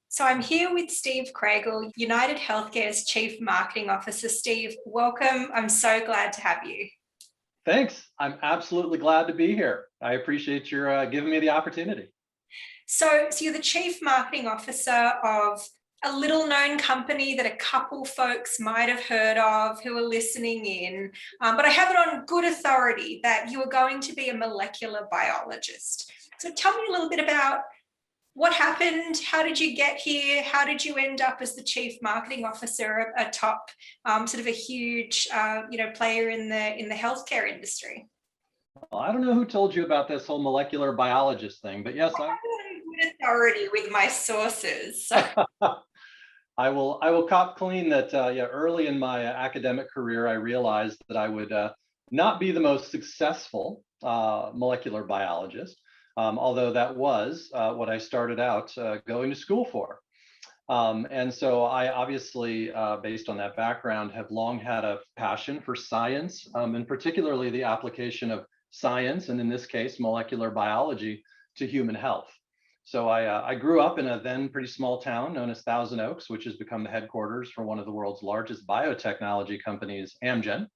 So I'm here with Steve Cragle, UnitedHealthcare's Chief Marketing Officer. Steve, welcome. I'm so glad to have you. Thanks. I'm absolutely glad to be here. I appreciate your giving me the opportunity. So you're the Chief Marketing Officer of a little known company that a couple folks might have heard of who are listening in, but I have it on good authority that you are going to be a molecular biologist. So tell me a little bit about what happened? How did you get here? How did you end up as the chief marketing officer, a top, sort of a huge, player in the healthcare industry? Well, I don't know who told you about this whole molecular biologist thing, but yes, I have good authority with my sources. So. I will cop clean that early in my academic career, I realized that I would not be the most successful molecular biologist, although that was what I started out going to school for. And so I obviously, based on that background, have long had a passion for science, and particularly the application of science, and in this case, molecular biology, to human health. So I grew up in a then pretty small town known as Thousand Oaks, which has become the headquarters for one of the world's largest biotechnology companies, Amgen.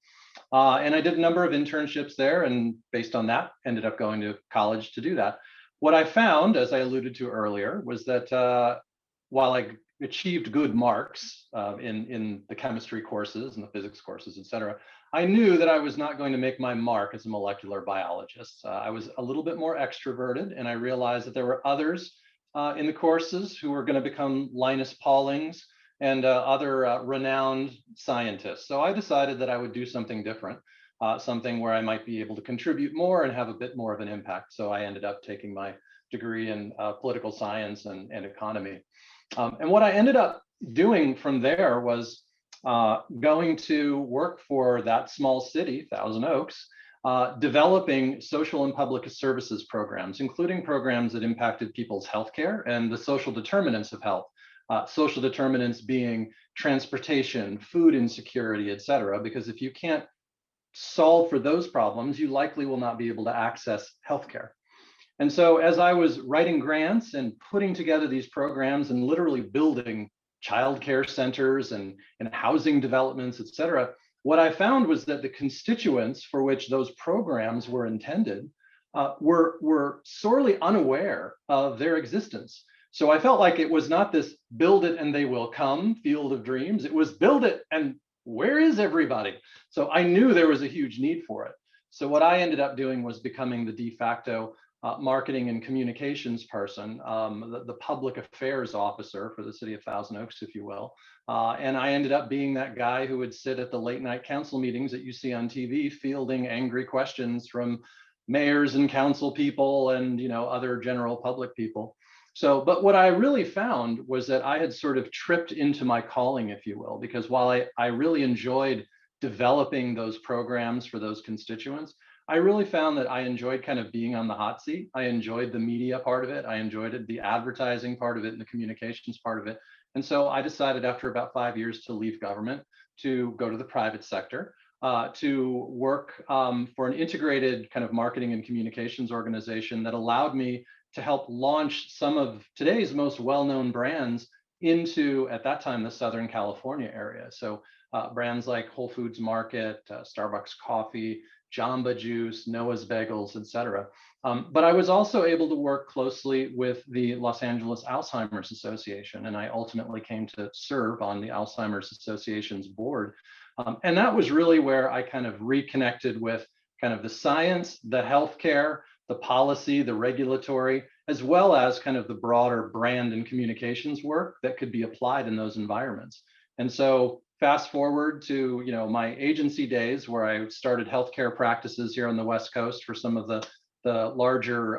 And I did a number of internships there, and based on that, ended up going to college to do that. What I found, as I alluded to earlier, was that while I achieved good marks in the chemistry courses and the physics courses, et cetera, I knew that I was not going to make my mark as a molecular biologist. I was a little bit more extroverted, and I realized that there were others in the courses who were going to become Linus Paulings and other renowned scientists. So I decided that I would do something different, something where I might be able to contribute more and have a bit more of an impact. So I ended up taking my degree in political science and economy. And what I ended up doing from there was going to work for that small city, Thousand Oaks, developing social and public services programs, including programs that impacted people's healthcare and the social determinants of health. Social determinants being transportation, food insecurity, et cetera, because if you can't solve for those problems, you likely will not be able to access healthcare. And so as I was writing grants and putting together these programs and literally building childcare centers and housing developments, et cetera, what I found was that the constituents for which those programs were intended were sorely unaware of their existence. So I felt like it was not this build it and they will come field of dreams. It was build it and where is everybody? So I knew there was a huge need for it. So what I ended up doing was becoming the de facto marketing and communications person, the public affairs officer for the city of Thousand Oaks, if you will. And I ended up being that guy who would sit at the late night council meetings that you see on TV, fielding angry questions from mayors and council people and other general public people. So, but what I really found was that I had sort of tripped into my calling, if you will, because while I really enjoyed developing those programs for those constituents, I really found that I enjoyed kind of being on the hot seat. I enjoyed the media part of it. I enjoyed it, the advertising part of it and the communications part of it. And so I decided after about 5 years to leave government, to go to the private sector, to work for an integrated kind of marketing and communications organization that allowed me to help launch some of today's most well-known brands into, at that time, the Southern California area. So brands like Whole Foods Market, Starbucks Coffee, Jamba Juice, Noah's Bagels, et cetera. But I was also able to work closely with the Los Angeles Alzheimer's Association, and I ultimately came to serve on the Alzheimer's Association's board. And that was really where I kind of reconnected with kind of the science, the healthcare, the policy, the regulatory, as well as kind of the broader brand and communications work that could be applied in those environments. And so fast forward to my agency days where I started healthcare practices here on the West Coast for some of the larger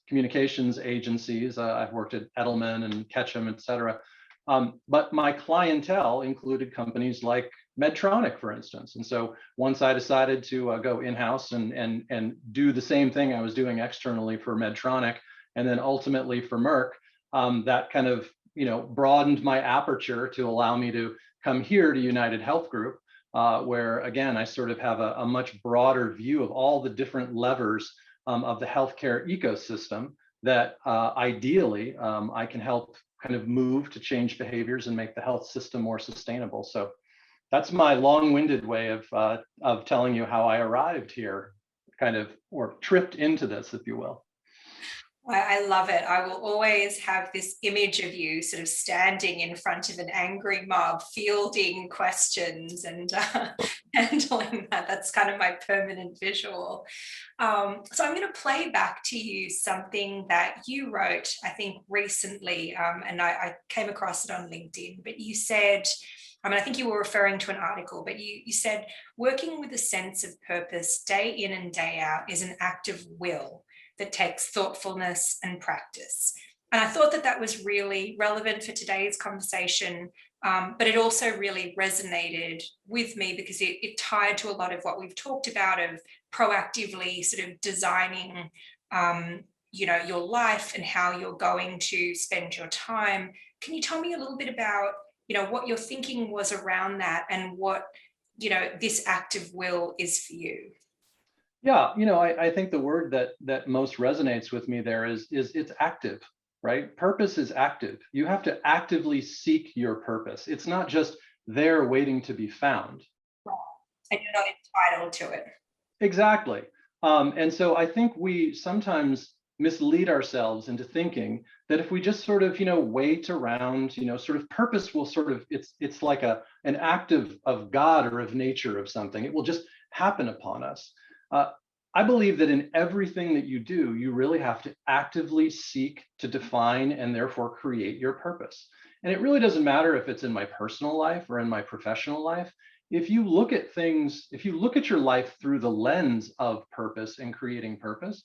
communications agencies. I've worked at Edelman and Ketchum, et cetera. But my clientele included companies like Medtronic, for instance. And so once I decided to go in-house and do the same thing I was doing externally for Medtronic, and then ultimately for Merck, that kind of broadened my aperture to allow me to come here to UnitedHealth Group, where again, I sort of have a much broader view of all the different levers of the healthcare ecosystem that ideally I can help kind of move to change behaviors and make the health system more sustainable. So that's my long-winded way of telling you how I arrived here, kind of, or tripped into this, if you will. I love it. I will always have this image of you sort of standing in front of an angry mob, fielding questions and handling that. That's kind of my permanent visual. So I'm going to play back to you something that you wrote, I think, recently, and I came across it on LinkedIn, but you said, I think you were referring to an article, but you said, working with a sense of purpose day in and day out is an act of will that takes thoughtfulness and practice. And I thought that was really relevant for today's conversation, but it also really resonated with me because it tied to a lot of what we've talked about of proactively sort of designing, your life and how you're going to spend your time. Can you tell me a little bit about, what your thinking was around that and what, this act of will is for you? Yeah, I think the word that most resonates with me there is it's active, right? Purpose is active. You have to actively seek your purpose. It's not just there waiting to be found. And you're not entitled to it. Exactly. And so I think we sometimes mislead ourselves into thinking that if we just sort of, wait around, sort of purpose will sort of, it's like an act of God or of nature of something. It will just happen upon us. I believe that in everything that you do, you really have to actively seek to define and therefore create your purpose. And it really doesn't matter if it's in my personal life or in my professional life. If you look at things, if you look at your life through the lens of purpose and creating purpose,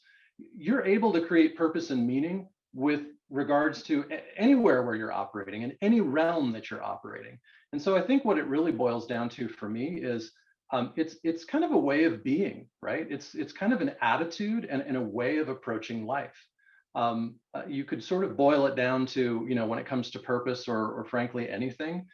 you're able to create purpose and meaning with regards to anywhere where you're operating, in any realm that you're operating. And so I think what it really boils down to for me is it's kind of a way of being, right? It's kind of an attitude and a way of approaching life. You could sort of boil it down to, when it comes to purpose or frankly anything,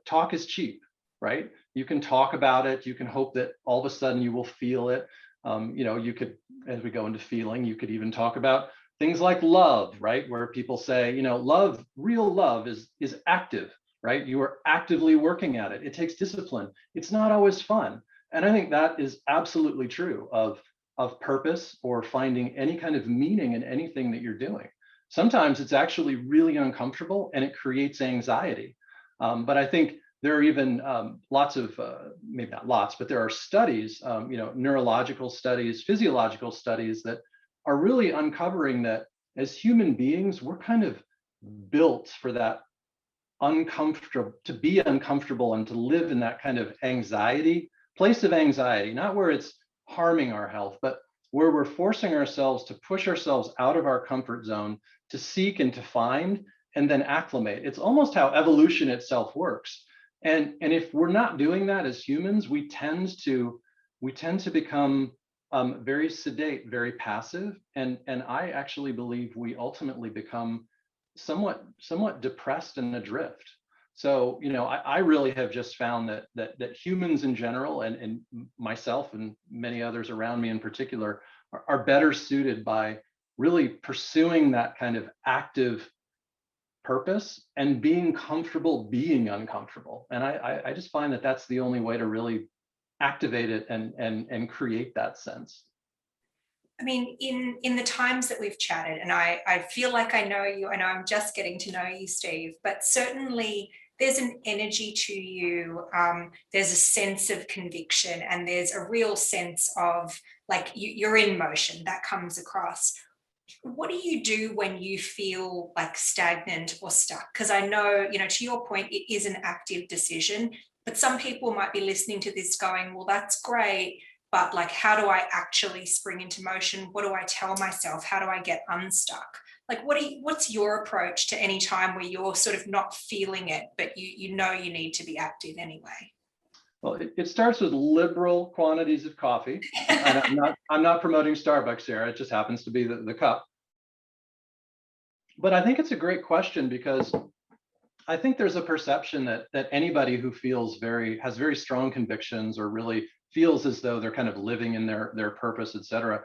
talk is cheap, right? You can talk about it. You can hope that all of a sudden you will feel it. You could, as we go into feeling, you could even talk about things like love, right? Where people say, love, real love is active. Right? You are actively working at it. It takes discipline. It's not always fun. And I think that is absolutely true of purpose or finding any kind of meaning in anything that you're doing. Sometimes it's actually really uncomfortable and it creates anxiety. But I think there are even lots of, maybe not lots, but there are studies, neurological studies, physiological studies that are really uncovering that as human beings, we're kind of built for that uncomfortable, to be uncomfortable and to live in that kind of anxiety, place of anxiety, not where it's harming our health, but where we're forcing ourselves to push ourselves out of our comfort zone to seek and to find and then acclimate. It's almost how evolution itself works. And if we're not doing that as humans, we tend to become very sedate, very passive. And I actually believe we ultimately become somewhat depressed and adrift. So, I really have just found that humans in general and myself and many others around me in particular are better suited by really pursuing that kind of active purpose and being comfortable being uncomfortable. And I just find that that's the only way to really activate it and create that sense. I mean, in the times that we've chatted, and I feel like I know you, I know I'm just getting to know you, Steve, but certainly there's an energy to you. There's a sense of conviction and there's a real sense of like you're in motion that comes across. What do you do when you feel like stagnant or stuck? Because I know, to your point, it is an active decision, but some people might be listening to this going, well, that's great, but like, how do I actually spring into motion? What do I tell myself? How do I get unstuck? Like, what's your approach to any time where you're sort of not feeling it, but you know you need to be active anyway? Well, it starts with liberal quantities of coffee. And I'm not promoting Starbucks here. It just happens to be the cup. But I think it's a great question because I think there's a perception that anybody who has very strong convictions or really feels as though they're kind of living in their purpose, et cetera,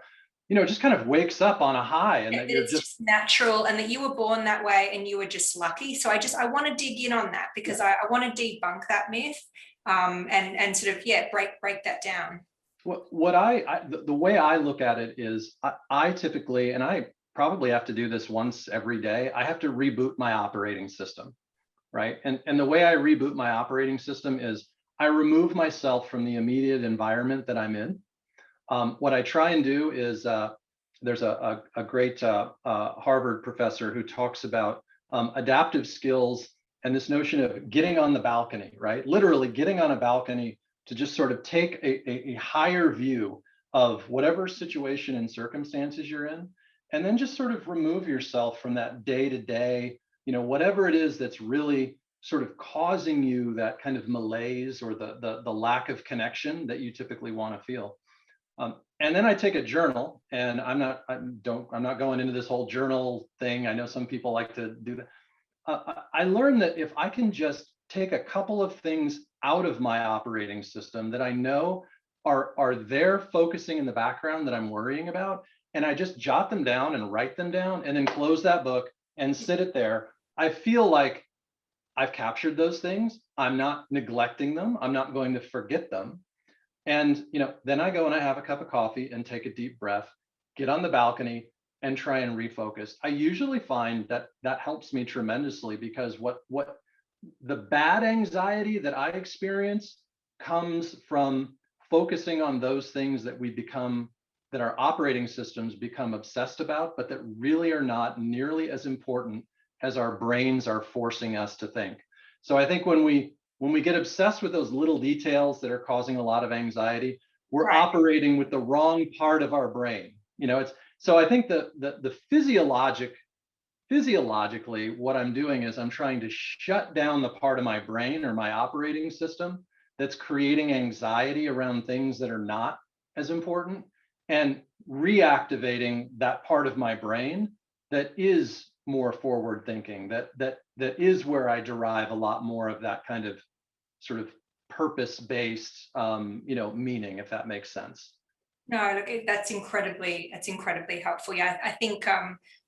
just kind of wakes up on a high, and that you're it's just natural, and that you were born that way and you were just lucky. So I want to dig in on that, because I want to debunk that myth, and sort of, break that down. The way I look at it is, I typically, and I probably have to do this once every day, I have to reboot my operating system, right? And the way I reboot my operating system is I remove myself from the immediate environment that I'm in. What I try and do is, there's a great Harvard professor who talks about adaptive skills and this notion of getting on the balcony, right? Literally getting on a balcony to just sort of take a higher view of whatever situation and circumstances you're in, and then just sort of remove yourself from that day to day, whatever it is that's really sort of causing you that kind of malaise or the lack of connection that you typically want to feel. And then I take a journal, and I'm not going into this whole journal thing. I know some people like to do that. I learned that if I can just take a couple of things out of my operating system that I know are there focusing in the background that I'm worrying about, and I just jot them down and write them down and then close that book and sit it there, I feel like I've captured those things. I'm not neglecting them. I'm not going to forget them. And then I go and I have a cup of coffee and take a deep breath, get on the balcony and try and refocus. I usually find that that helps me tremendously, because what the bad anxiety that I experience comes from focusing on those things that our operating systems become obsessed about, but that really are not nearly as important as our brains are forcing us to think. So I think when we get obsessed with those little details that are causing a lot of anxiety, we're operating with the wrong part of our brain. So I think the physiologically, what I'm doing is I'm trying to shut down the part of my brain or my operating system that's creating anxiety around things that are not as important, and reactivating that part of my brain that is more forward thinking, that is where I derive a lot more of that kind of sort of purpose-based meaning, if that makes sense. No, look, that's incredibly helpful. Yeah, I think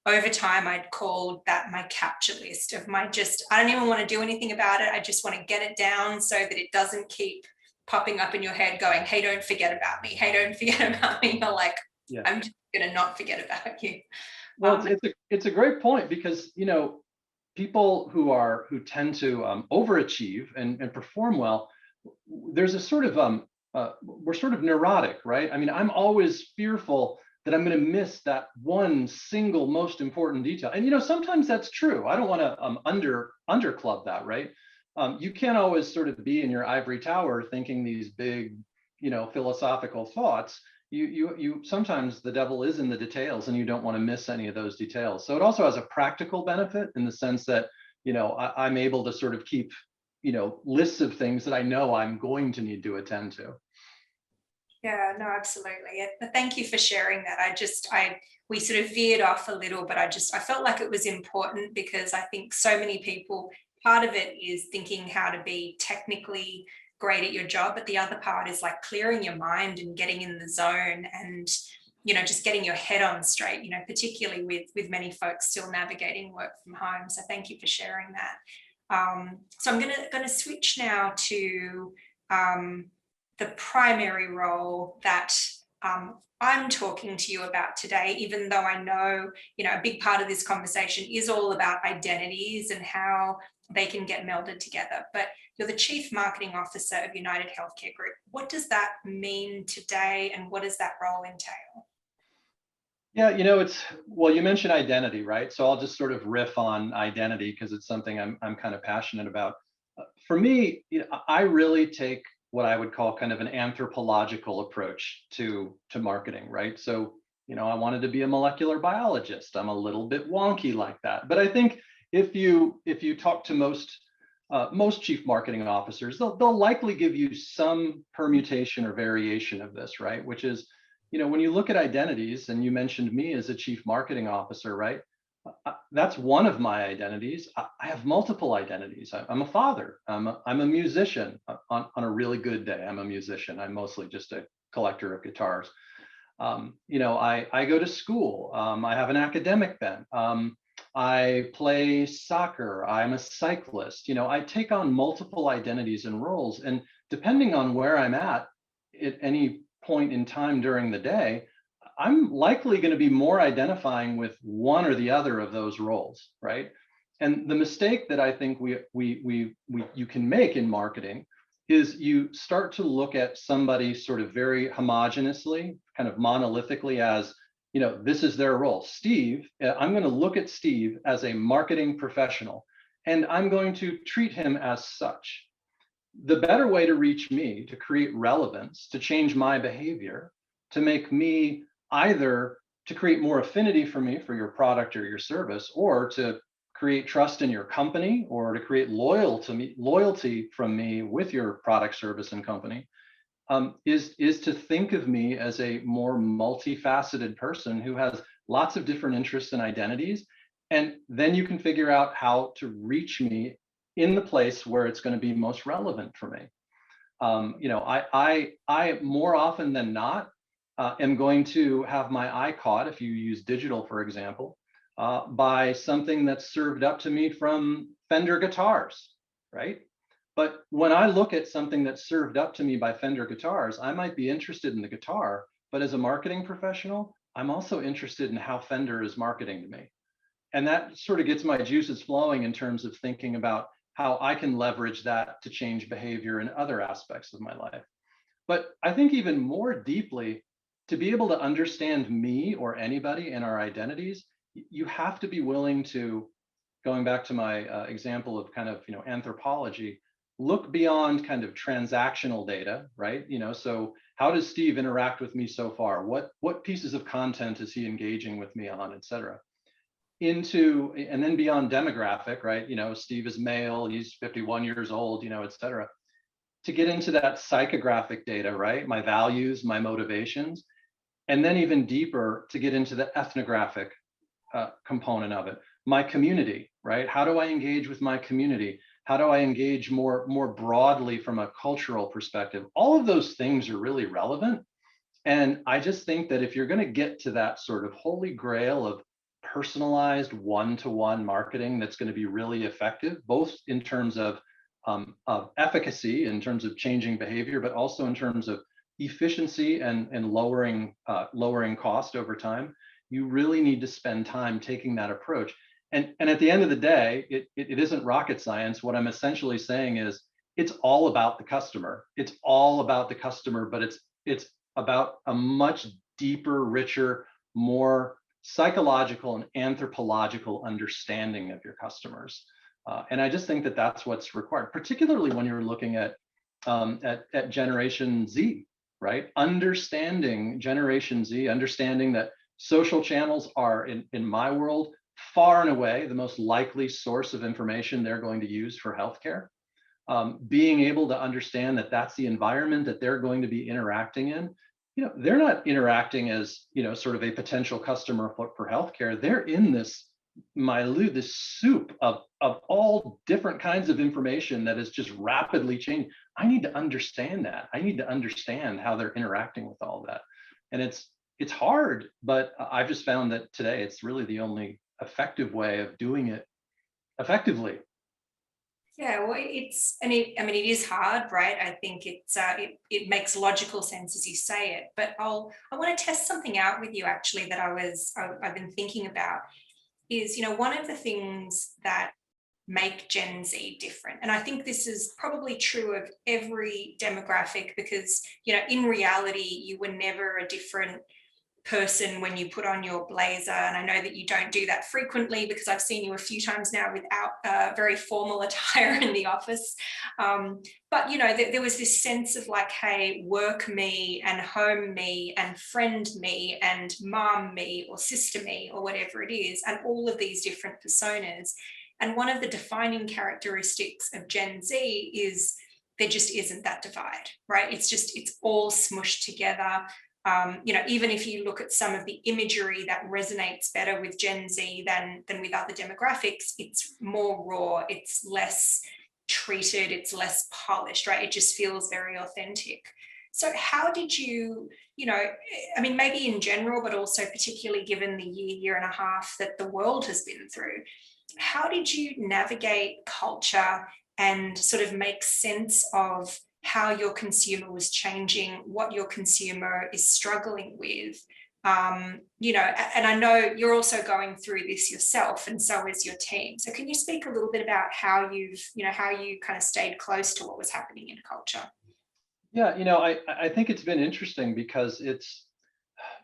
over time I'd called that my capture list of I don't even want to do anything about it. I just want to get it down so that it doesn't keep popping up in your head going, hey, don't forget about me. Hey, don't forget about me. You're like, I'm just going to not forget about you. Well, it's a great point, because, people who tend to overachieve and perform well, there's a sort of we're sort of neurotic, right? I mean, I'm always fearful that I'm going to miss that one single most important detail. And sometimes that's true. I don't want to underclub that, right? You can't always sort of be in your ivory tower thinking these big, philosophical thoughts. You sometimes the devil is in the details, and you don't want to miss any of those details. So it also has a practical benefit in the sense that I'm able to sort of keep lists of things that I know I'm going to need to attend to. Yeah, no, absolutely. Thank you for sharing that. We sort of veered off a little, but I felt like it was important, because I think so many people, part of it is thinking how to be technically great at your job, but the other part is like clearing your mind and getting in the zone, and just getting your head on straight, particularly with many folks still navigating work from home. So thank you for sharing that. So I'm gonna switch now to the primary role that I'm talking to you about today, even though I know, a big part of this conversation is all about identities and how they can get melded together. But you're the Chief Marketing Officer of UnitedHealthcare Group. What does that mean today, and what does that role entail? Yeah, you mentioned identity, right? So I'll just sort of riff on identity, because it's something I'm kind of passionate about. For me, I really take what I would call kind of an anthropological approach to marketing, right? So, I wanted to be a molecular biologist. I'm a little bit wonky like that, but I think if you talk to most chief marketing officers, they'll likely give you some permutation or variation of this, right? Which is, when you look at identities, and you mentioned me as a chief marketing officer, right? That's one of my identities. I have multiple identities. I'm a father. I'm a musician. On a really good day, I'm a musician. I'm mostly just a collector of guitars. I go to school. I have an academic bent. I play soccer. I'm a cyclist. I take on multiple identities and roles. And depending on where I'm at any point in time during the day, I'm likely going to be more identifying with one or the other of those roles, right? And the mistake that I think you can make in marketing is you start to look at somebody sort of very homogeneously, kind of monolithically as, this is their role. Steve, I'm going to look at Steve as a marketing professional, and I'm going to treat him as such. The better way to reach me, to create relevance, to change my behavior, to make me either to create more affinity for me for your product or your service, or to create trust in your company, or to create loyalty from me with your product, service, and company, is to think of me as a more multifaceted person who has lots of different interests and identities. And then you can figure out how to reach me in the place where it's going to be most relevant for me. I more often than not am going to have my eye caught, if you use digital, for example, by something that's served up to me from Fender guitars, right? But when I look at something that's served up to me by Fender guitars, I might be interested in the guitar, but as a marketing professional, I'm also interested in how Fender is marketing to me. And that sort of gets my juices flowing in terms of thinking about how I can leverage that to change behavior in other aspects of my life. But I think even more deeply, to be able to understand me or anybody and our identities, you have to be willing to, going back to my example of kind of anthropology, look beyond kind of transactional data, right? So how does Steve interact with me so far? What pieces of content is he engaging with me on, et cetera? And then beyond demographic, right? Steve is male, he's 51 years old, et cetera. To get into that psychographic data, right? My values, my motivations, and then even deeper to get into the ethnographic component of it. My community, right? How do I engage with my community? How do I engage more broadly from a cultural perspective? All of those things are really relevant. And I just think that if you're going to get to that sort of holy grail of personalized one-to-one marketing that's going to be really effective, both in terms of efficacy, in terms of changing behavior, but also in terms of efficiency and lowering cost over time, you really need to spend time taking that approach. And at the end of the day, it isn't rocket science. What I'm essentially saying is it's all about the customer. It's all about the customer, but it's about a much deeper, richer, more psychological and anthropological understanding of your customers. And I just think that that's what's required, particularly when you're looking at Generation Z, right? Understanding Generation Z, understanding that social channels are, in my world, far and away the most likely source of information they're going to use for healthcare. Being able to understand that that's the environment that they're going to be interacting in. They're not interacting as, sort of a potential customer for healthcare. They're in this soup of all different kinds of information that is just rapidly changing. I need to understand that. I need to understand how they're interacting with all that. And it's hard, but I've just found that today it's really the only effective way of doing it effectively. Yeah, well, it is hard, right? I think it makes logical sense as you say it. But I want to test something out with you actually that I've been thinking about is, one of the things that make Gen Z different. And I think this is probably true of every demographic because, in reality, you were never a different person when you put on your blazer. And I know that you don't do that frequently because I've seen you a few times now without very formal attire in the office. But, there was this sense of like, hey, work me and home me and friend me and mom me or sister me or whatever it is, and all of these different personas. And one of the defining characteristics of Gen Z is there just isn't that divide, right? It's all smushed together. Even if you look at some of the imagery that resonates better with Gen Z than with other demographics, it's more raw, it's less treated, it's less polished, right? It just feels very authentic. So how did you, I mean, maybe in general, but also particularly given the year and a half that the world has been through, how did you navigate culture and sort of make sense of how your consumer was changing, what your consumer is struggling with? And I know you're also going through this yourself, and so is your team. So can you speak a little bit about how how you kind of stayed close to what was happening in culture? Yeah, I think it's been interesting because it's,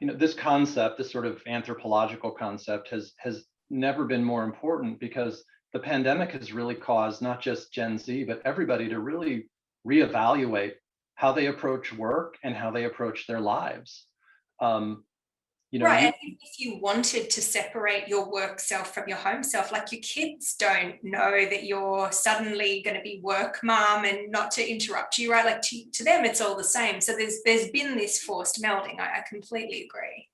this concept, this sort of anthropological concept has never been more important, because the pandemic has really caused not just Gen Z, but everybody to really reevaluate how they approach work and how they approach their lives. Um, Right. you And if you wanted to separate your work self from your home self, like your kids don't know that you're suddenly going to be work mom, and not to interrupt you, right? Like to them, it's all the same. So there's been this forced melding. I completely agree.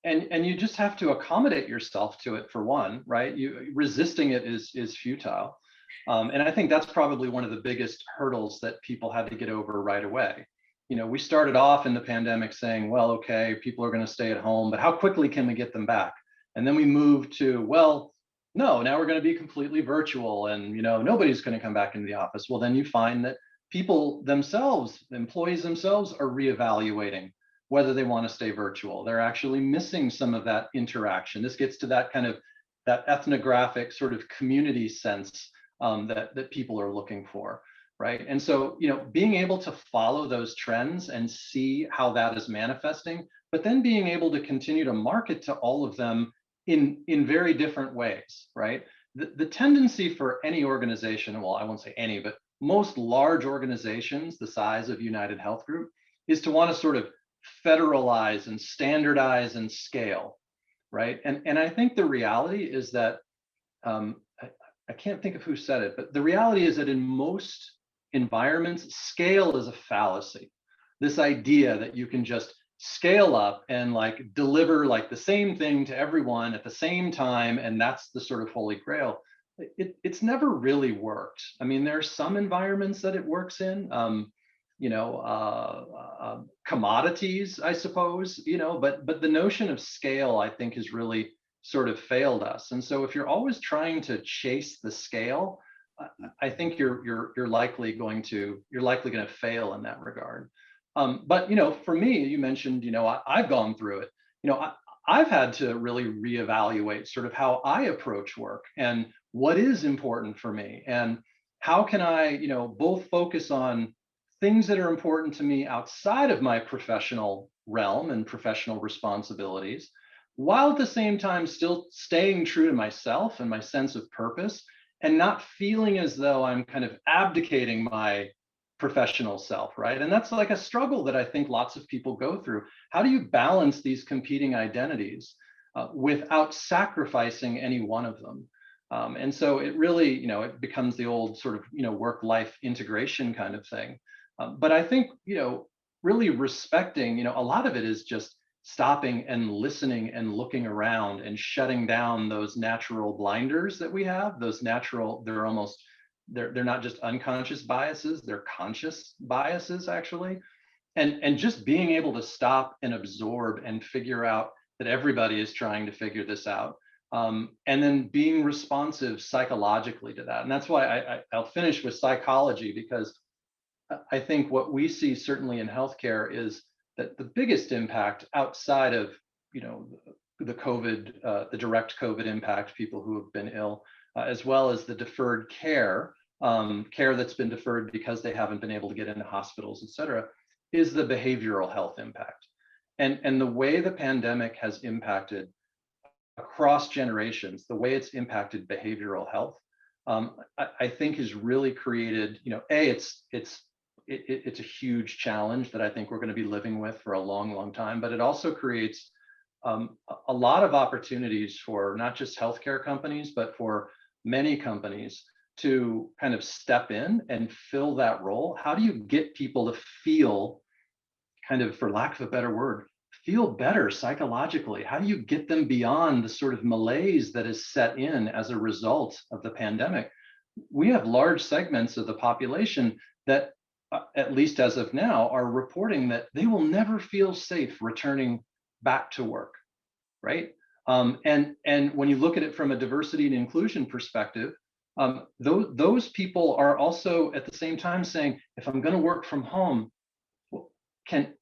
and you just have to accommodate yourself to it, for one, right? You resisting it is futile. And I think that's probably one of the biggest hurdles that people had to get over right away. We started off in the pandemic saying, well, okay, people are going to stay at home, but how quickly can we get them back? And then we moved to, well, no, now we're going to be completely virtual, and nobody's going to come back into the office. Well, then you find that people themselves, employees themselves, are reevaluating whether they want to stay virtual. They're actually missing some of that interaction. This gets to that kind of that ethnographic sort of community sense that people are looking for, right? And so, being able to follow those trends and see how that is manifesting, but then being able to continue to market to all of them in very different ways, right? The tendency for any organization, well, I won't say any, but most large organizations the size of UnitedHealth Group, is to want to sort of federalize and standardize and scale, right? And I think the reality is that I can't think of who said it, but the reality is that in most environments, scale is a fallacy. This idea that you can just scale up and like deliver like the same thing to everyone at the same time, and that's the sort of holy grail. It's never really worked. I mean, there are some environments that it works in. Commodities, I suppose, but the notion of scale, I think, has really sort of failed us. And so if you're always trying to chase the scale, I think you're likely going to fail in that regard. But for me, you mentioned, I've gone through it. I've had to really reevaluate sort of how I approach work and what is important for me, and how can I, both focus on things that are important to me outside of my professional realm and professional responsibilities, while at the same time still staying true to myself and my sense of purpose, and not feeling as though I'm kind of abdicating my professional self, right? And that's like a struggle that I think lots of people go through. How do you balance these competing identities without sacrificing any one of them? And so it really, it becomes the old sort of, work-life integration kind of thing. But I think, really respecting, a lot of it is just stopping and listening and looking around and shutting down those natural blinders that we have. They're not just unconscious biases, they're conscious biases, actually. And just being able to stop and absorb and figure out that everybody is trying to figure this out. And then being responsive psychologically to that. And that's why I'll finish with psychology, because I think what we see certainly in healthcare is that the biggest impact outside of, the COVID, the direct COVID impact, people who have been ill, as well as the deferred care, care that's been deferred because they haven't been able to get into hospitals, et cetera, is the behavioral health impact. And the way the pandemic has impacted across generations, the way it's impacted behavioral health, I think has really created, it's a huge challenge that I think we're going to be living with for a long, long time, but it also creates a lot of opportunities for not just healthcare companies, but for many companies to kind of step in and fill that role. How do you get people to feel, kind of, for lack of a better word, feel better psychologically? How do you get them beyond the sort of malaise that is set in as a result of the pandemic? We have large segments of the population that at least as of now, are reporting that they will never feel safe returning back to work, right? And when you look at it from a diversity and inclusion perspective, those people are also at the same time saying, if I'm going to work from home, can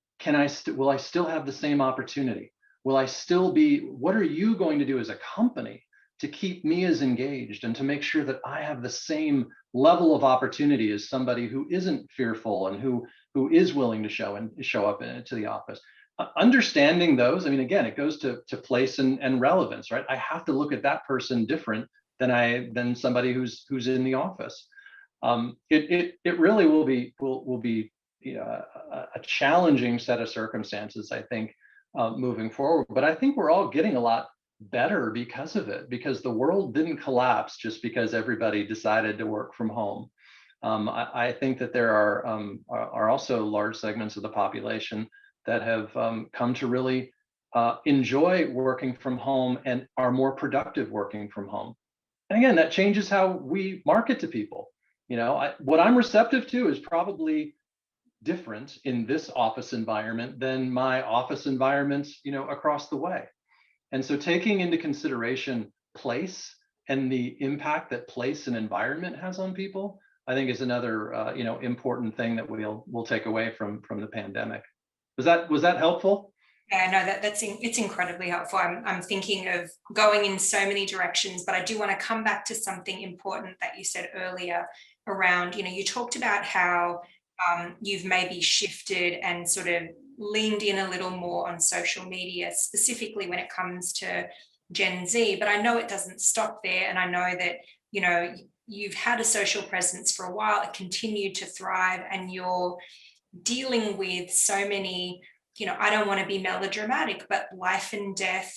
will I still have the same opportunity? Will I still be? What are you going to do as a company to keep me as engaged and to make sure that I have the same level of opportunity as somebody who isn't fearful and who is willing to show up to the office? Understanding those, I mean, again, it goes to place and relevance, right? I have to look at that person different than somebody who's in the office. It really will be a challenging set of circumstances, I think, moving forward. But I think we're all getting a lot better because of it, because the world didn't collapse just because everybody decided to work from home. I think that there are also large segments of the population that have come to really enjoy working from home and are more productive working from home. And again, that changes how we market to people. What I'm receptive to is probably different in this office environment than my office environments, across the way. And so taking into consideration place and the impact that place and environment has on people, I think is another, important thing that we'll take away from the pandemic. Was that helpful? Yeah, no, it's incredibly helpful. I'm thinking of going in so many directions, but I do want to come back to something important that you said earlier around, you talked about how you've maybe shifted and sort of leaned in a little more on social media, specifically when it comes to Gen Z. But I know it doesn't stop there. And I know that, you've had a social presence for a while, it continued to thrive, and you're dealing with so many, I don't want to be melodramatic, but life and death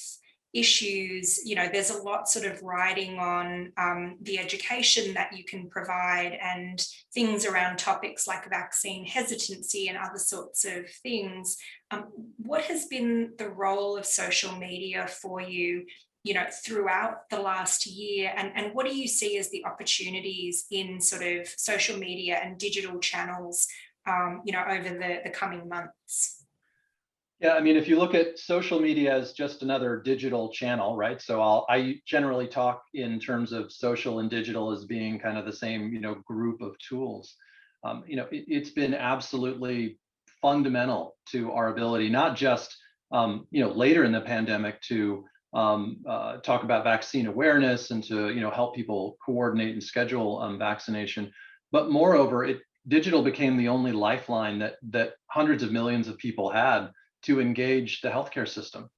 issues. There's a lot sort of riding on the education that you can provide, and things around topics like vaccine hesitancy and other sorts of things. What has been the role of social media for you, throughout the last year, and what do you see as the opportunities in sort of social media and digital channels, over the coming months? Yeah, I mean, if you look at social media as just another digital channel, right? So I generally talk in terms of social and digital as being kind of the same, group of tools. It's been absolutely fundamental to our ability, not just, later in the pandemic, to talk about vaccine awareness and to, help people coordinate and schedule vaccination, but moreover, digital became the only lifeline that hundreds of millions of people had to engage the healthcare system.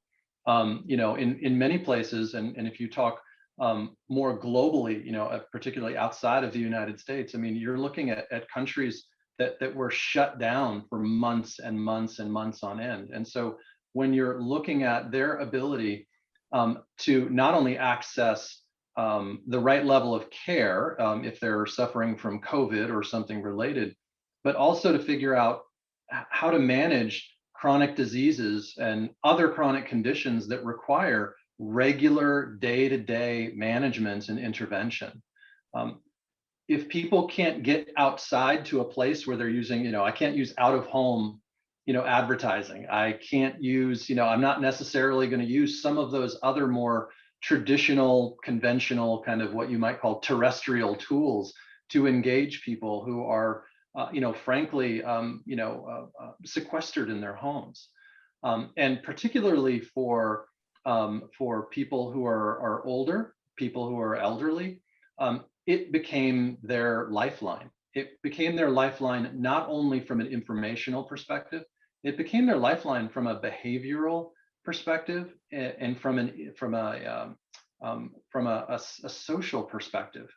In many places, and if you talk more globally, particularly outside of the United States, I mean, you're looking at countries that were shut down for months and months and months on end. And so when you're looking at their ability to not only access the right level of care if they're suffering from COVID or something related, but also to figure out how to manage chronic diseases and other chronic conditions that require regular day-to-day management and intervention. If people can't get outside to a place where they're using, I can't use out-of-home, advertising. I can't use, I'm not necessarily going to use some of those other more traditional, conventional kind of what you might call terrestrial tools to engage people who are frankly, sequestered in their homes, and particularly for people who are older, people who are elderly, it became their lifeline. It became their lifeline not only from an informational perspective, it became their lifeline from a behavioral perspective and from a social perspective.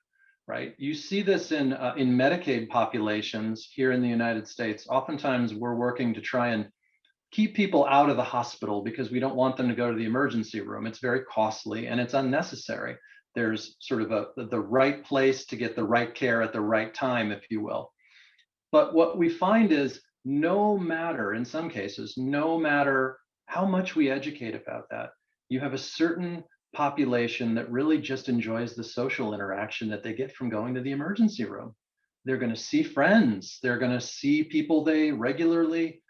Right. You see this in Medicaid populations here in the United States. Oftentimes we're working to try and keep people out of the hospital because we don't want them to go to the emergency room. It's very costly and it's unnecessary. There's sort of the right place to get the right care at the right time, if you will. But what we find is in some cases, no matter how much we educate about that, you have a certain population that really just enjoys the social interaction that they get from going to the emergency room. they're going to see friends, they're going to see people they regularly,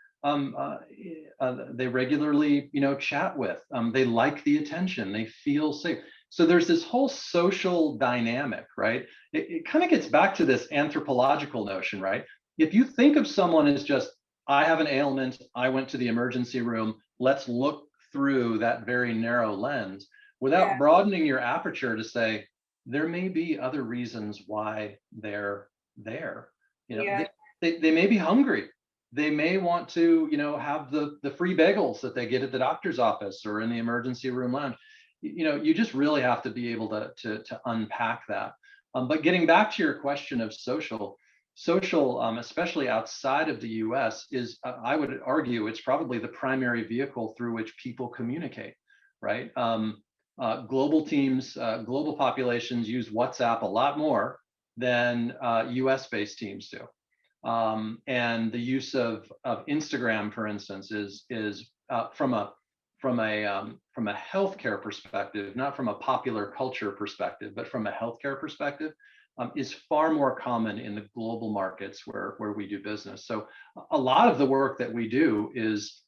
chat with. They like the attention, they feel safe. So there's this whole social dynamic, right? It kind of gets back to this anthropological notion, right? If you think of someone as just, I have an ailment, I went to the emergency room, let's look through that very narrow lens without broadening your aperture to say, there may be other reasons why they're there. They may be hungry. They may want to, have the free bagels that they get at the doctor's office or in the emergency room lounge. You just really have to be able to unpack that. But getting back to your question of social, especially outside of the US, is, I would argue, it's probably the primary vehicle through which people communicate, right? Global teams, global populations use WhatsApp a lot more than US-based teams do. And the use of Instagram, for instance, is from a healthcare perspective, not from a popular culture perspective, but from a healthcare perspective, is far more common in the global markets where we do business. So a lot of the work that we do is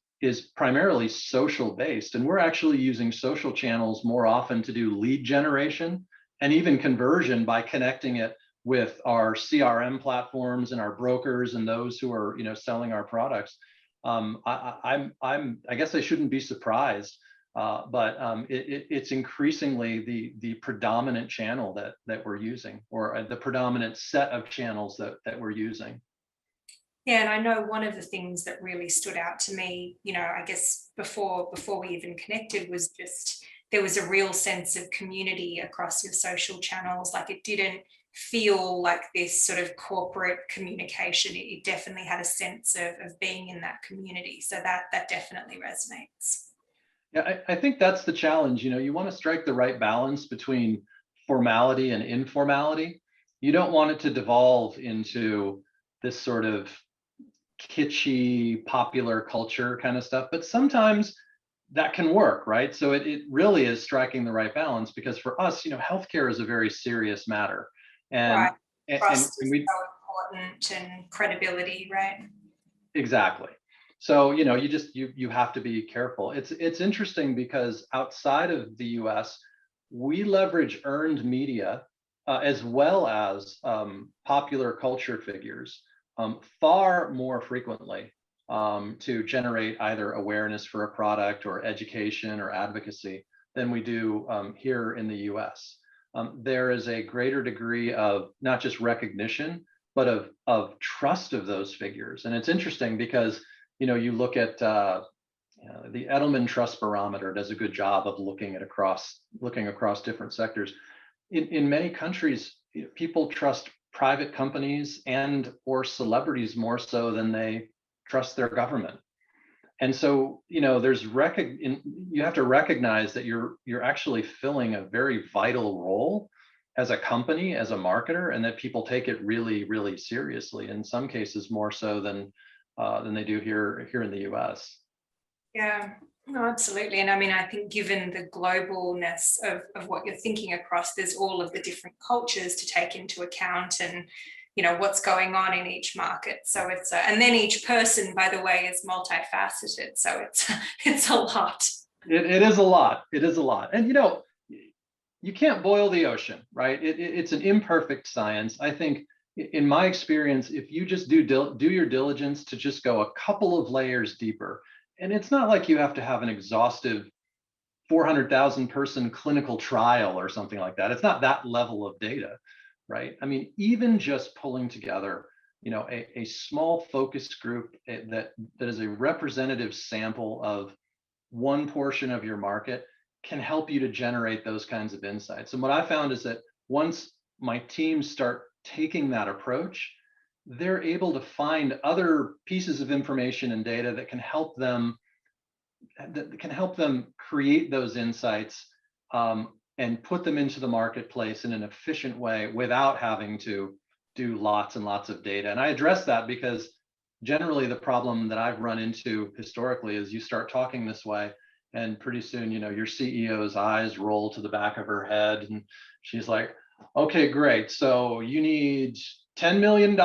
primarily social based, and we're actually using social channels more often to do lead generation and even conversion by connecting it with our CRM platforms and our brokers and those who are, selling our products. I guess I shouldn't be surprised, but it's increasingly the predominant channel that we're using, or the predominant set of channels that we're using. Yeah, and I know one of the things that really stood out to me, I guess before we even connected, was just there was a real sense of community across your social channels. Like, it didn't feel like this sort of corporate communication. It definitely had a sense of being in that community. So that definitely resonates. Yeah, I think that's the challenge. You want to strike the right balance between formality and informality. You don't want it to devolve into this sort of kitschy popular culture kind of stuff, but sometimes that can work, right? So it really is striking the right balance, because for us, healthcare is a very serious matter. And, right. Trust is so important, and credibility, right? Exactly. So, you have to be careful. It's interesting because outside of the US, we leverage earned media as well as popular culture figures far more frequently to generate either awareness for a product or education or advocacy than we do here in the US. There is a greater degree of not just recognition, but of trust of those figures. And it's interesting because, you look at the Edelman Trust Barometer does a good job of looking across different sectors. In many countries, people trust private companies and or celebrities more so than they trust their government. And so, you have to recognize that you're actually filling a very vital role as a company, as a marketer, and that people take it really, really seriously. In some cases, more so than they do here in the US. Yeah, no, absolutely. And I mean, I think given the globalness of what you're thinking across, there's all of the different cultures to take into account, and what's going on in each market. So it's and then each person, by the way, is multifaceted. So it's a lot. It is a lot. It is a lot. And you can't boil the ocean, right? It's an imperfect science. I think, in my experience, if you just do your diligence to just go a couple of layers deeper, and it's not like you have to have an exhaustive 400,000 person clinical trial or something like that. It's not that level of data, right? I mean, even just pulling together, a small focus group that is a representative sample of one portion of your market can help you to generate those kinds of insights. And what I found is that once my teams start taking that approach, they're able to find other pieces of information and data that can help them create those insights and put them into the marketplace in an efficient way without having to do lots and lots of data. And I address that because generally the problem that I've run into historically is you start talking this way, and pretty soon, your CEO's eyes roll to the back of her head, and she's like, okay, great. So you need $10 million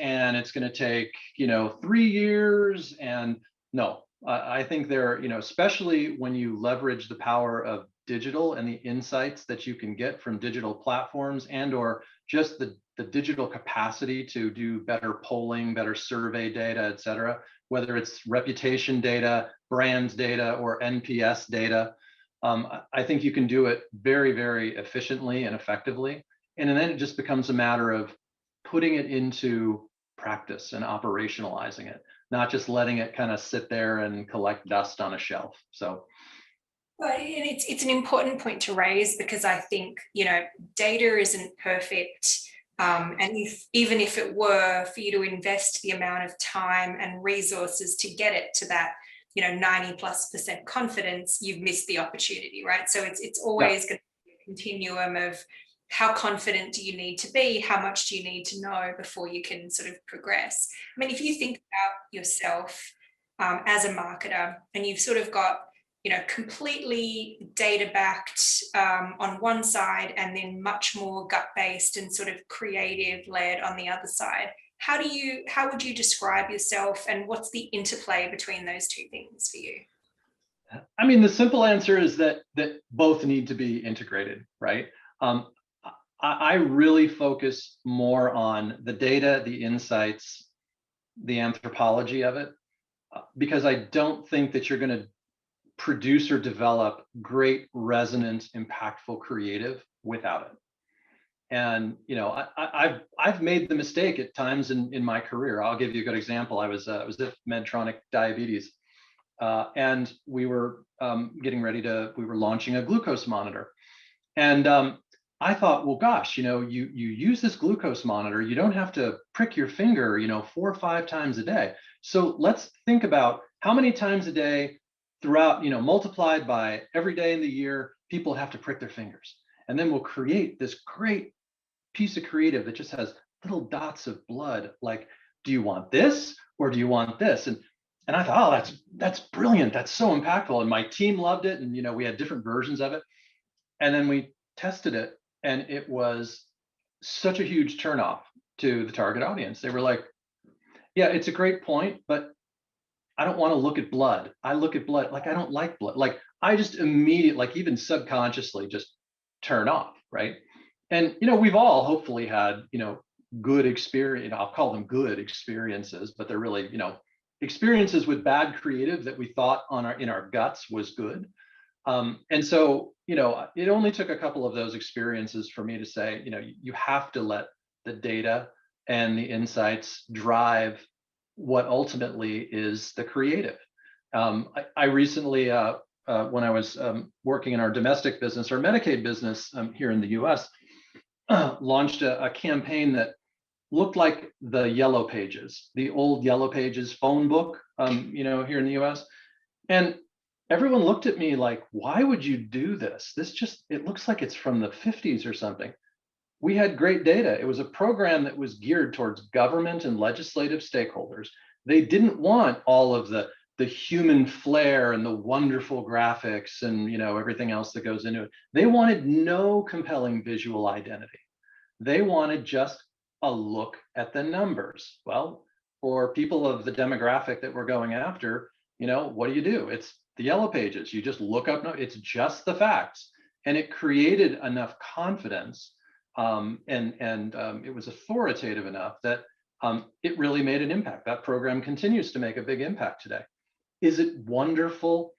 and it's going to take, 3 years. And no, I think there, especially when you leverage the power of digital and the insights that you can get from digital platforms and or just the digital capacity to do better polling, better survey data, et cetera, whether it's reputation data, brands data, or NPS data. I think you can do it very, very efficiently and effectively. And then it just becomes a matter of putting it into practice and operationalizing it, not just letting it kind of sit there and collect dust on a shelf. So. Well, and it's an important point to raise, because I think, data isn't perfect. And even if it were, for you to invest the amount of time and resources to get it to that, 90+% confidence, you've missed the opportunity, right? So it's always going to be a continuum of how confident do you need to be? How much do you need to know before you can sort of progress? I mean, if you think about yourself as a marketer, and you've sort of got, completely data backed on one side, and then much more gut based and sort of creative led on the other side. How would you describe yourself, and what's the interplay between those two things for you? I mean, the simple answer is that both need to be integrated, right? I really focus more on the data, the insights, the anthropology of it, because I don't think that you're going to produce or develop great, resonant, impactful creative without it. And I've made the mistake at times in my career. I'll give you a good example. I was at Medtronic Diabetes, and we were we were launching a glucose monitor, and I thought, well, gosh, you use this glucose monitor, you don't have to prick your finger, 4 or 5 times a day. So let's think about how many times a day throughout, multiplied by every day in the year, people have to prick their fingers. And then we'll create this great piece of creative that just has little dots of blood. Like, do you want this or do you want this? And I thought, oh, that's brilliant. That's so impactful. And my team loved it. And, we had different versions of it. And then we tested it, and it was such a huge turnoff to the target audience. They were like, yeah, it's a great point, but I don't want to look at blood. I look at blood, like I don't like blood. Like I just immediately, like even subconsciously just turn off, right? And, we've all hopefully had, good experience, I'll call them good experiences, but they're really, experiences with bad creative that we thought in our guts was good. And so, it only took a couple of those experiences for me to say, you have to let the data and the insights drive what ultimately is the creative. I recently, when I was working in our domestic business, our Medicaid business here in the US, launched a campaign that looked like the Yellow Pages, the old Yellow Pages phone book, here in the US. And everyone looked at me like, why would you do this? It looks like it's from the 50s or something. We had great data. It was a program that was geared towards government and legislative stakeholders. They didn't want all of the human flair and the wonderful graphics and everything else that goes into it. They wanted no compelling visual identity. They wanted just a look at the numbers. Well, for people of the demographic that we're going after, what do? It's the Yellow Pages. You just look up, it's just the facts. And it created enough confidence, and it was authoritative enough that it really made an impact. That program continues to make a big impact today. Is it wonderful,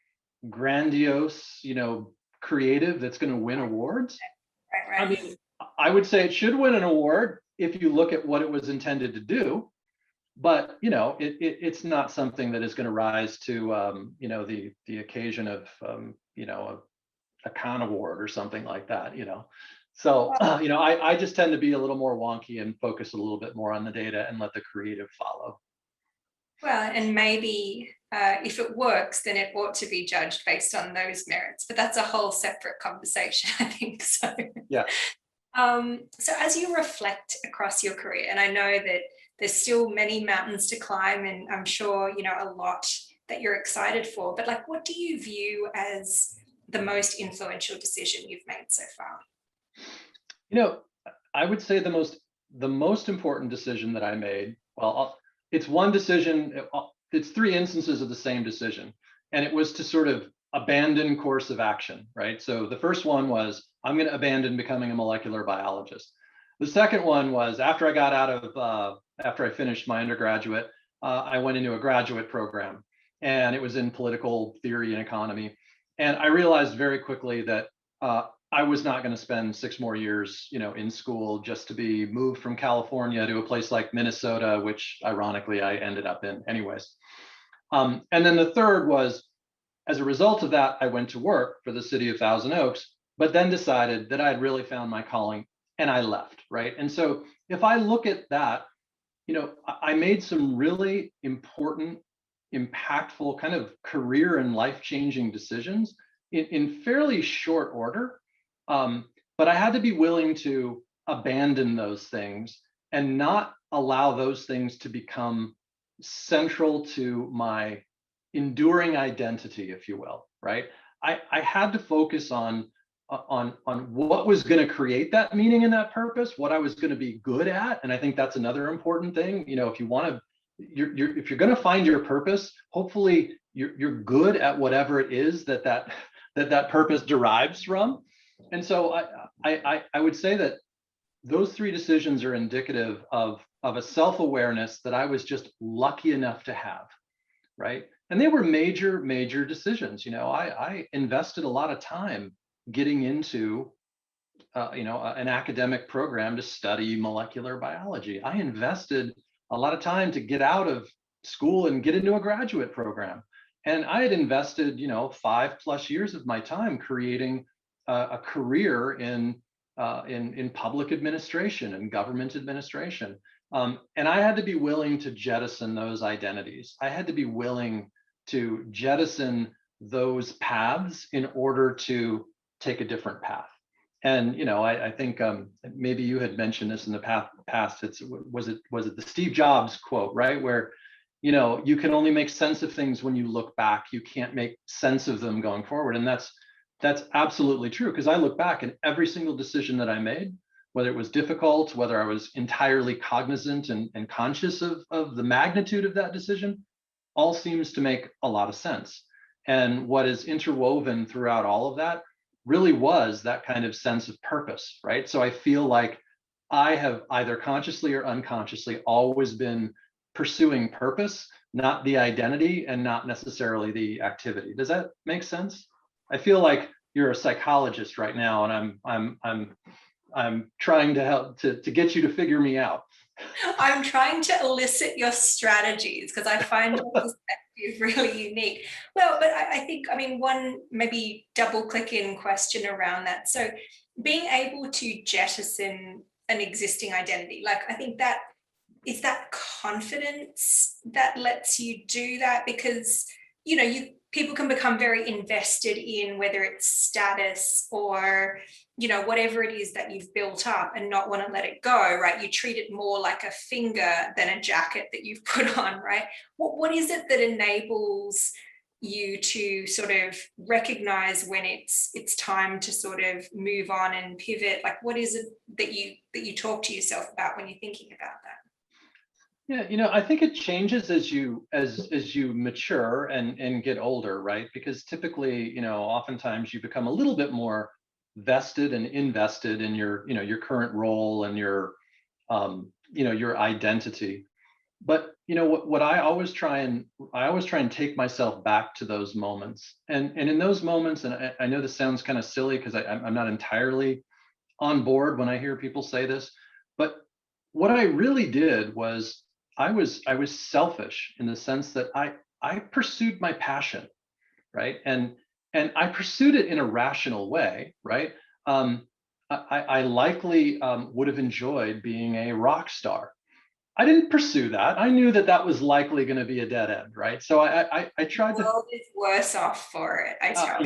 grandiose, creative that's going to win awards? Right. I mean, I would say it should win an award if you look at what it was intended to do. But it's not something that is going to rise to the occasion of a Cannes Award or something like that. So I just tend to be a little more wonky and focus a little bit more on the data and let the creative follow. Well, and maybe if it works, then it ought to be judged based on those merits. But that's a whole separate conversation, I think. So yeah. So as you reflect across your career, and I know that there's still many mountains to climb, and I'm sure a lot that you're excited for, but like, what do you view as the most influential decision you've made so far? I would say the most the most important decision that I made, well, it's one decision, it's three instances of the same decision. And it was to sort of abandon course of action, right? So the first one was, I'm going to abandon becoming a molecular biologist. The second one was after I got out of, after I finished my undergraduate, I went into a graduate program, and it was in political theory and economy. And I realized very quickly that I was not going to spend 6 more years, in school just to be moved from California to a place like Minnesota, which ironically I ended up in anyways. And then the third was, as a result of that, I went to work for the city of Thousand Oaks, but then decided that I had really found my calling and I left, right? And so if I look at that, I made some really important, impactful kind of career and life-changing decisions in fairly short order. But I had to be willing to abandon those things and not allow those things to become central to my enduring identity, if you will, right? I had to focus on what was going to create that meaning and that purpose, what I was going to be good at. And I think that's another important thing. If you want to, if you're going to find your purpose, hopefully you're good at whatever it is that purpose derives from. And so I would say that those three decisions are indicative of a self-awareness that I was just lucky enough to have, right? And they were major, major decisions. I invested a lot of time getting into, an academic program to study molecular biology. I invested a lot of time to get out of school and get into a graduate program. And I had invested, 5+ years of my time creating a career in public administration and government administration. And I had to be willing to jettison those identities. I had to be willing to jettison those paths in order to take a different path. And I think maybe you had mentioned this in the past. Was it the Steve Jobs quote, right? Where you can only make sense of things when you look back. You can't make sense of them going forward. And that's absolutely true, because I look back and every single decision that I made, whether it was difficult, whether I was entirely cognizant and conscious of the magnitude of that decision, all seems to make a lot of sense. And what is interwoven throughout all of that really was that kind of sense of purpose, right? So I feel like I have either consciously or unconsciously always been pursuing purpose, not the identity and not necessarily the activity. Does that make sense? I feel like you're a psychologist right now, and I'm trying to help to get you to figure me out. I'm trying to elicit your strategies because I find your perspective really unique. Well, but I think, one maybe double click in question around that. So being able to jettison an existing identity, like I think that is that confidence that lets you do that, because people can become very invested in whether it's status or whatever it is that you've built up and not want to let it go, right? You treat it more like a finger than a jacket that you've put on, right? What is it that enables you to sort of recognize when it's time to sort of move on and pivot? Like, what is it that you talk to yourself about when you're thinking about that? Yeah, I think it changes as you mature and get older, right? Because typically, oftentimes you become a little bit more vested and invested in your current role and your identity. But what I always try and take myself back to those moments, and in those moments, and I know this sounds kind of silly because I'm not entirely on board when I hear people say this, but what I really did was I was selfish in the sense that I pursued my passion, right? And I pursued it in a rational way, right? I likely would have enjoyed being a rock star. I didn't pursue that. I knew that was likely going to be a dead end, right? So I tried to. The world is worse off for it, I tell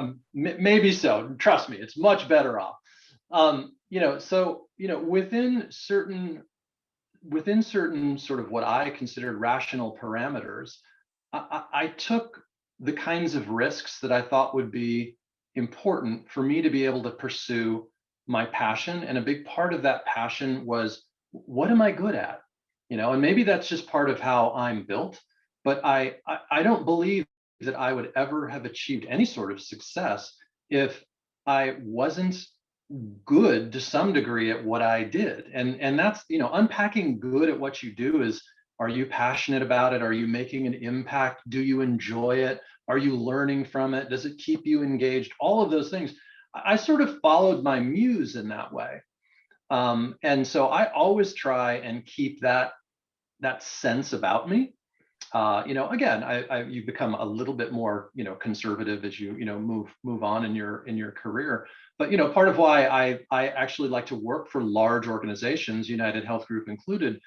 you. Maybe so. Trust me, it's much better off. So within certain sort of what I considered rational parameters, I took the kinds of risks that I thought would be important for me to be able to pursue my passion. And a big part of that passion was what am I good at? And maybe that's just part of how I'm built, but I don't believe that I would ever have achieved any sort of success if I wasn't good to some degree at what I did. And that's, unpacking good at what you do is, are you passionate about it? Are you making an impact? Do you enjoy it? Are you learning from it? Does it keep you engaged? All of those things. I sort of followed my muse in that way. And so I always try and keep that sense about me. Again, you become a little bit more, conservative as you, move on in your career. But, part of why I actually like to work for large organizations, UnitedHealth Group included,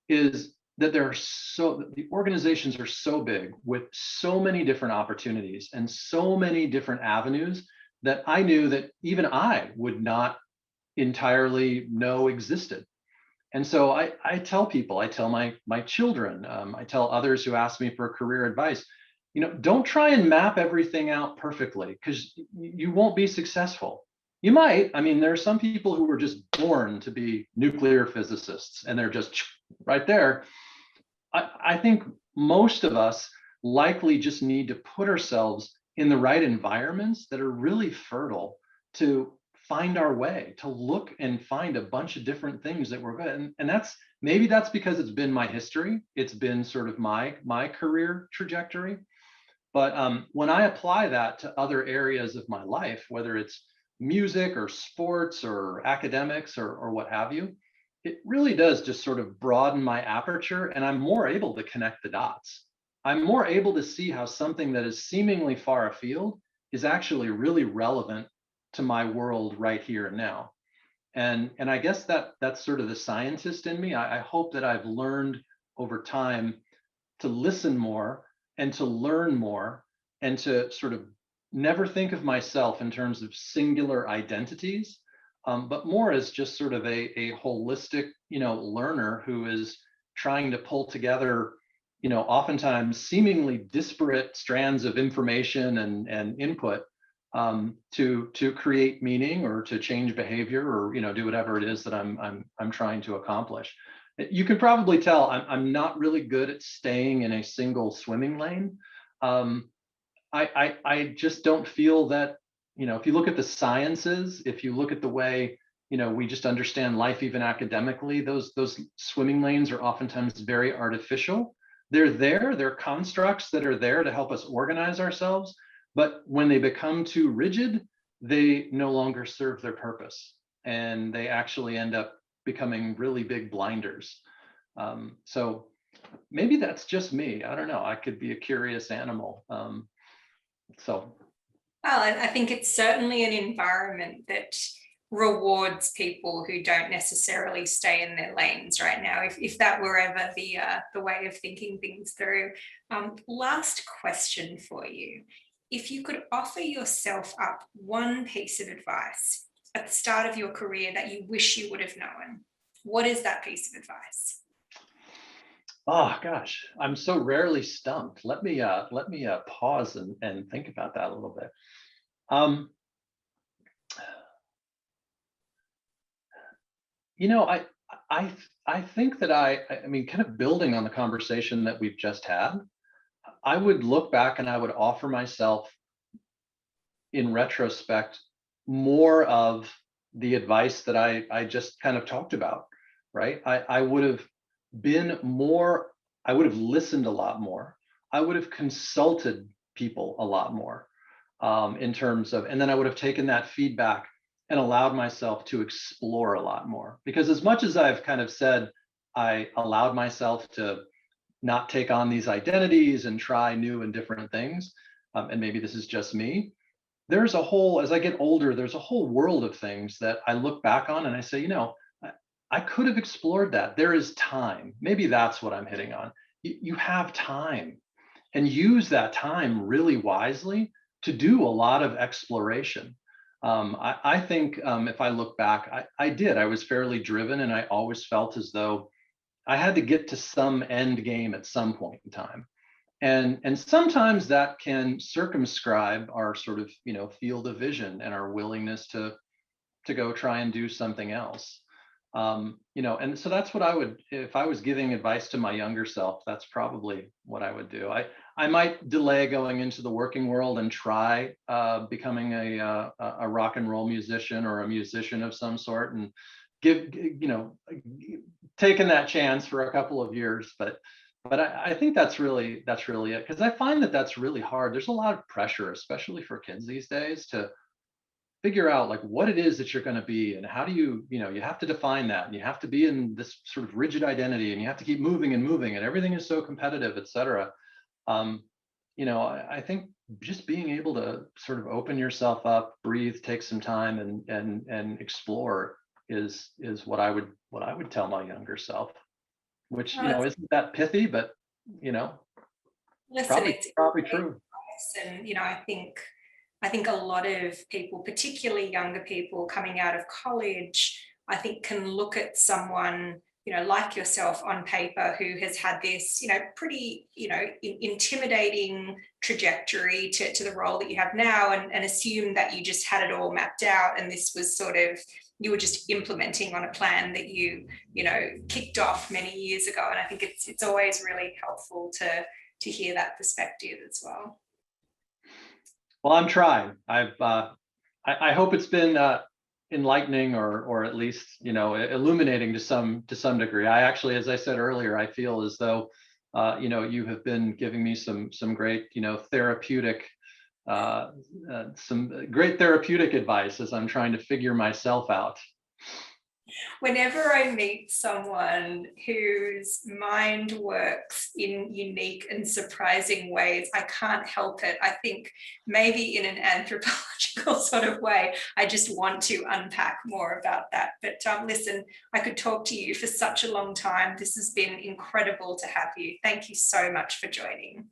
is that the organizations are so big with so many different opportunities and so many different avenues that I knew that even I would not entirely know existed. And so I tell people, I tell my children, I tell others who ask me for career advice, don't try and map everything out perfectly, because you won't be successful. You might. I mean, there are some people who were just born to be nuclear physicists, and they're just right there. I think most of us likely just need to put ourselves in the right environments that are really fertile to find our way, to look and find a bunch of different things that we're good. And maybe that's because it's been my history. It's been sort of my career trajectory. But when I apply that to other areas of my life, whether it's music or sports or academics or what have you, it really does just sort of broaden my aperture, and I'm more able to connect the dots. I'm more able to see how something that is seemingly far afield is actually really relevant to my world right here and now. And I guess that's sort of the scientist in me. I hope that I've learned over time to listen more and to learn more, and to sort of never think of myself in terms of singular identities, but more as just sort of a holistic, learner who is trying to pull together, oftentimes seemingly disparate strands of information and input, to create meaning or to change behavior, or do whatever it is that I'm trying to accomplish. You can probably tell I'm not really good at staying in a single swimming lane. I just don't feel that, if you look at the sciences, if you look at the way, we just understand life, even academically, those swimming lanes are oftentimes very artificial. They're constructs that are there to help us organize ourselves. But when they become too rigid, they no longer serve their purpose, and they actually end up becoming really big blinders. So maybe that's just me. I don't know. I could be a curious animal. Well, I think it's certainly an environment that rewards people who don't necessarily stay in their lanes right now, if that were ever the way of thinking things through. Last question for you. If you could offer yourself up one piece of advice at the start of your career that you wish you would have known, what is that piece of advice? Oh gosh, I'm so rarely stumped. Let me pause and think about that a little bit. I think that I mean, kind of building on the conversation that we've just had, I would look back and I would offer myself, in retrospect, more of the advice that I just kind of talked about, right? I would have been more, I would have listened a lot more. I would have consulted people a lot more, in terms of, and then I would have taken that feedback and allowed myself to explore a lot more. Because as much as I've kind of said, I allowed myself to not take on these identities and try new and different things, and maybe this is just me, there's a whole, as I get older, there's a whole world of things that I look back on and I say, I could have explored that. There is time. Maybe that's what I'm hitting on. You have time, and use that time really wisely to do a lot of exploration. I think, if I look back, I was fairly driven, and I always felt as though I had to get to some end game at some point in time. And sometimes that can circumscribe our sort of, field of vision and our willingness to go try and do something else. And so that's what I would, if I was giving advice to my younger self, that's probably what I would do. I might delay going into the working world and try becoming a rock and roll musician or a musician of some sort, and taking that chance for a couple of years. But I think that's really it, because I find that that's really hard. There's a lot of pressure, especially for kids these days, to figure out like what it is that you're going to be, and how do you have to define that, and you have to be in this sort of rigid identity, and you have to keep moving and moving, and everything is so competitive, etc. I think just being able to sort of open yourself up, breathe, take some time, and explore is what I would tell my younger self, which isn't that pithy, but listen, probably true. And I think a lot of people, particularly younger people coming out of college, I think can look at someone, like yourself on paper, who has had this, pretty, intimidating trajectory to the role that you have now, and assume that you just had it all mapped out, and this was sort of, you were just implementing on a plan that you kicked off many years ago. And I think it's always really helpful to hear that perspective as well. Well, I'm trying. I hope it's been enlightening, or at least illuminating to some degree. I actually, as I said earlier, I feel as though you have been giving me some great therapeutic some great therapeutic advice as I'm trying to figure myself out. Whenever I meet someone whose mind works in unique and surprising ways, I can't help it. I think maybe in an anthropological sort of way, I just want to unpack more about that. But listen, I could talk to you for such a long time. This has been incredible to have you. Thank you so much for joining.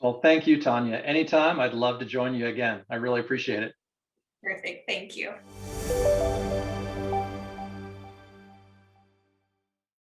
Well, thank you, Tanya. Anytime, I'd love to join you again. I really appreciate it. Perfect. Thank you.